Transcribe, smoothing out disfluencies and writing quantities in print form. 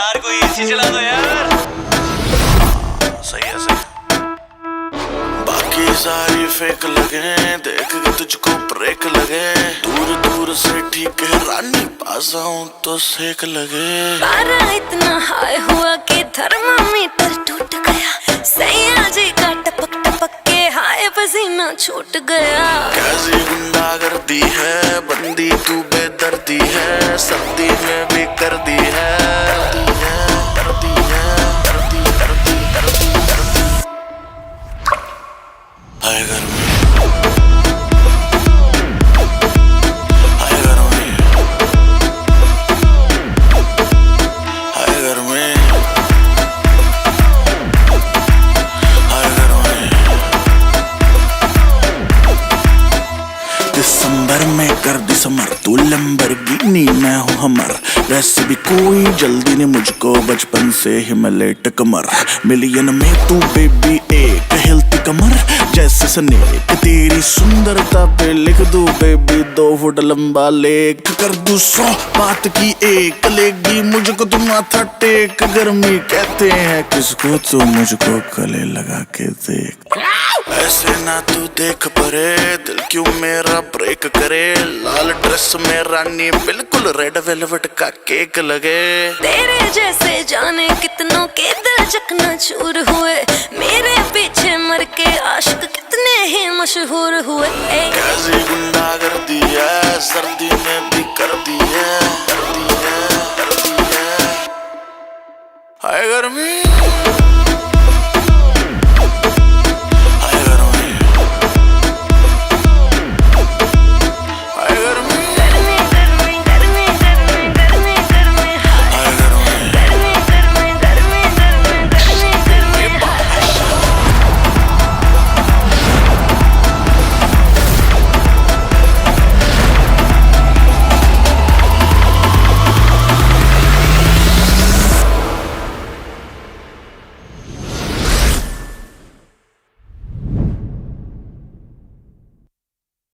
यार कोई एसी चला दो यार। सही है सही। बाकी सारी फेक लगे, देख के तुझको ब्रेक लगे। दूर दूर से ठीक है रानी, पास आऊं तो सेक लगे। पारा इतना हाई हुआ कि थर्मामीटर टूट गया। सैया जी का टपक टपक के हाय पसीना छूट गया। कैसी गुंडागर्दी है, बंदी तू बेदर्दी है। सर्दी में भी कर दी है, हाय गर्मी, हाय गर्मी, हाय गर्मी, हाय गर्मी। दिसंबर में कर दिसंबर, तू लैम्बोर्गिनी मैं हूँ हमर। वैसे भी कोई जल्दी नहीं मुझको, बचपन से ही मैं लेट कमर। मिलियन में तू बेबी एक हेल्थी कमर जैसे स्नेक। तेरी सुंदरता पे लिख दूं बेबी 2 फुट लंबा लेख। कर दूं 100 बात की एक, लेगी मुझको तुम माथा टेक। गर्मी कहते हैं किसको, तो मुझको गले लगा के देख। ऐसे ना तू देख परे, दिल क्यों मेरा ब्रेक करे। लाल ड्रेस में रानी बिल्कुल रेड वेलवेट का केक लगे। तेरे जैसे जाने कितनों के दिल चकनाचूर हुए। मेरे पीछे मर के आशिक कितने ही मशहूर हुए। कैसी गुंडागर्दी है, सर्दी में भी कर दी है, कर दी है, कर दी है। हाय गर्मी।